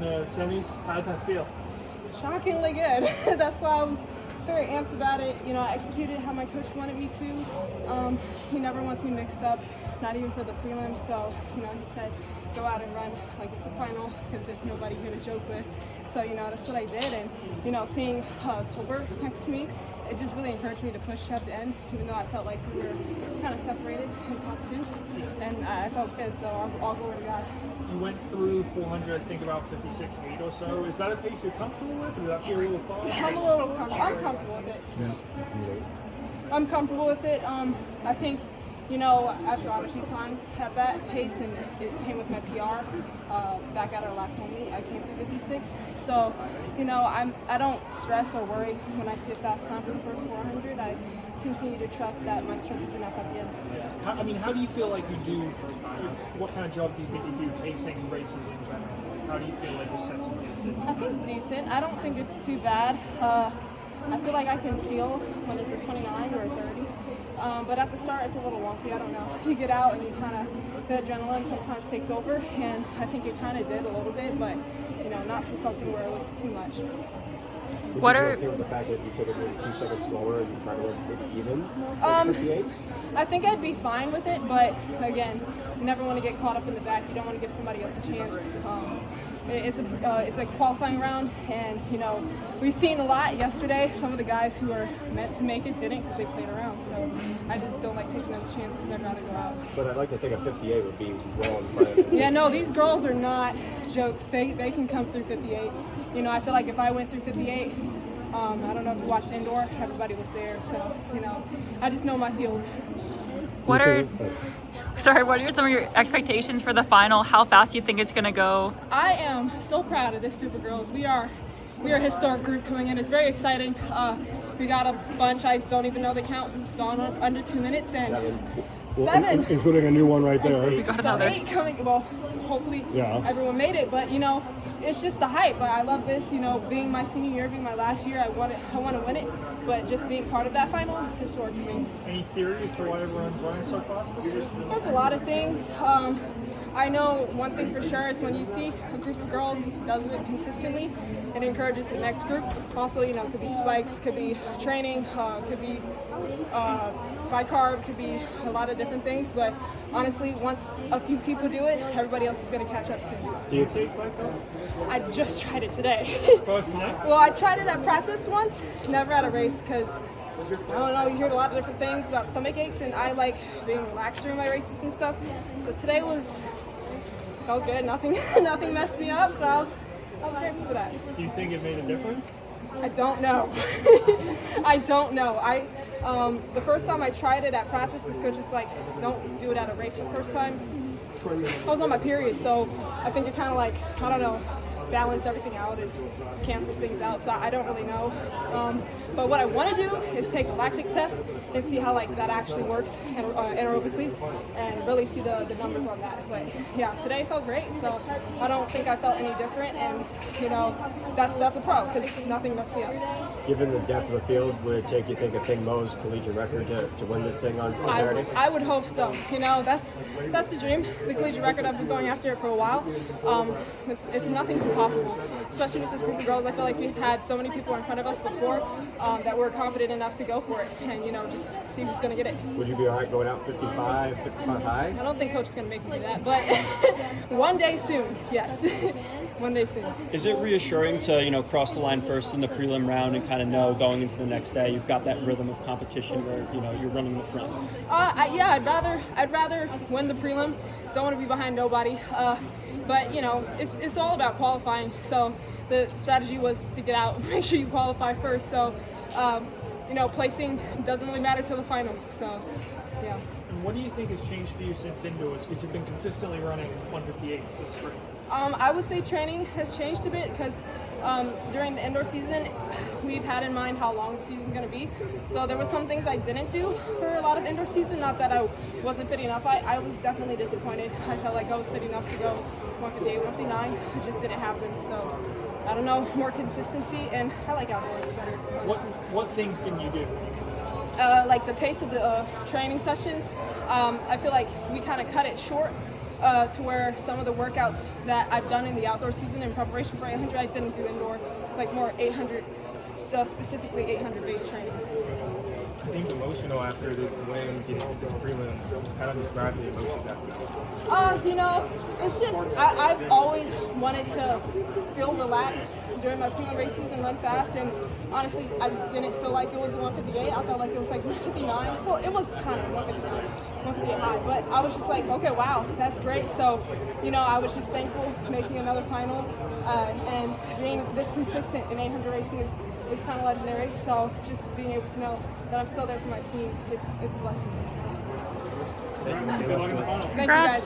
the semis. How did that feel? Shockingly good. That's why I was very amped about it. You know, I executed how my coach wanted me to. He never wants me mixed up, not even for the prelim. So, you know, he said, go out and run like it's a final because there's nobody here to joke with. So, you know, that's what I did. And, you know, seeing Tolbert next to me, it just really encouraged me to push at the end, even though I felt like we were kind of separated in top two. And I felt good, so all glory to God. You went through 400, I think about 56.8 or so. Is that a pace you're comfortable with, or does that feel a little far? I'm comfortable with it. Yeah. I'm comfortable with it. I think, you know, I've gone a few times at that pace, and it came with my PR back at our last home meet. I came through 56. So, you know, I don't stress or worry when I see a fast time for the first 400. I continue to trust that my strength is enough at the end. Yeah. How do you feel like you do? What kind of job do you think you do pacing races in general? How do you feel like your sets and paces? I think decent. I don't think it's too bad. I feel like I can feel when it's a 29 or a 30. But at the start, it's a little wonky. I don't know. You get out and you kind of, the adrenaline sometimes takes over, and I think it kind of did a little bit, but, you know, not to something where it was too much. Would you be okay with the fact that if you took it maybe 2 seconds slower and you try to work maybe even with 58s? I think I'd be fine with it, but again, you never want to get caught up in the back. You don't want to give somebody else a chance. It's a qualifying round, and you know we've seen a lot yesterday. Some of the guys who are meant to make it didn't because they played around. So I just don't like taking those chances. I'd rather go out. But I'd like to think a 58 would be well in front of you. Yeah, no, these girls are not jokes. They can come through 58. You know, I feel like if I went through 58, I don't know if you watched indoor, everybody was there. So, you know, I just know my field. What are some of your expectations for the final? How fast do you think it's going to go? I am so proud of this group of girls. We are a historic group coming in. It's very exciting. We got a bunch, I don't even know the count, who's gone under 2 minutes. And seven. Including a new one right there. We got another. 8 coming. Well, hopefully everyone made it. But, you know, it's just the hype. I love this. You know, being my senior year, being my last year, I want to win it. But just being part of that final is historic for me. Any theory as to why everyone's running so fast this year? There's a lot of things. I know one thing for sure is when you see a group of girls who does it consistently, it encourages the next group. Also, you know, it could be spikes, could be training, could be bicarb, could be a lot of different things. But honestly, once a few people do it, everybody else is going to catch up soon. Do you take bicarb? I just tried it today. First time? Well, I tried it at practice once, never at a race because I don't know, you hear a lot of different things about stomach aches, and I like being relaxed during my races and stuff. So today felt good. Nothing messed me up, so I was grateful for that. Do you think it made a difference? I don't know. I don't know. The first time I tried it at practice, this coach was like, don't do it at a race the first time. I was on my period, so I think it kind of like, I don't know, balanced everything out and canceled things out, so I don't really know. But what I want to do is take a lactic test and see how like that actually works anaerobically and really see the numbers on that. But yeah, today felt great, so I don't think I felt any different, and you know, that's a pro because nothing messed me up. Given the depth of the field, would it take, you think, a Thing Mo's collegiate record to win this thing on Saturday? I would hope so. You know, that's the dream. The collegiate record, I've been going after it for a while. It's nothing impossible, especially with this group of girls. I feel like we've had so many people in front of us before that we're confident enough to go for it and, you know, just see who's going to get it. Would you be all right going out 55 high? I don't think Coach is going to make me do that, but one day soon, yes. One day soon. Is it reassuring to, you know, cross the line first in the prelim round and kind of know going into the next day you've got that rhythm of competition where, you know, you're running the front? Yeah, I'd rather win the prelim. Don't want to be behind nobody. But you know, it's all about qualifying. So the strategy was to get out, make sure you qualify first. So you know, placing doesn't really matter till the final. So yeah. And what do you think has changed for you since indoors? Because you've been consistently running 158s this spring. I would say training has changed a bit because during the indoor season, we've had in mind how long the season's going to be. So there were some things I didn't do for a lot of indoor season. Not that I wasn't fit enough. I was definitely disappointed. I felt like I was fit enough to go 158, 159. It just didn't happen. So I don't know, more consistency, and I like outdoors better. What things didn't you do? Like the pace of the training sessions. I feel like we kind of cut it short to where some of the workouts that I've done in the outdoor season in preparation for 800, I didn't do indoor, like more 800, specifically 800 base training. You seemed emotional after this win, getting this prelim. Just kind of describe the emotions after. You know, it's just, I've always wanted to feel relaxed during my prelim races and run fast, and honestly, I didn't feel like it was 158. I felt like it was like 159. Well, it was kind of 159, 158 high, but I was just like, okay, wow, that's great. So, you know, I was just thankful making another final, and being this consistent in 800 racing is kind of legendary. So just being able to know that I'm still there for my team, it's a blessing. Thank you. Thank you, Congrats. guys.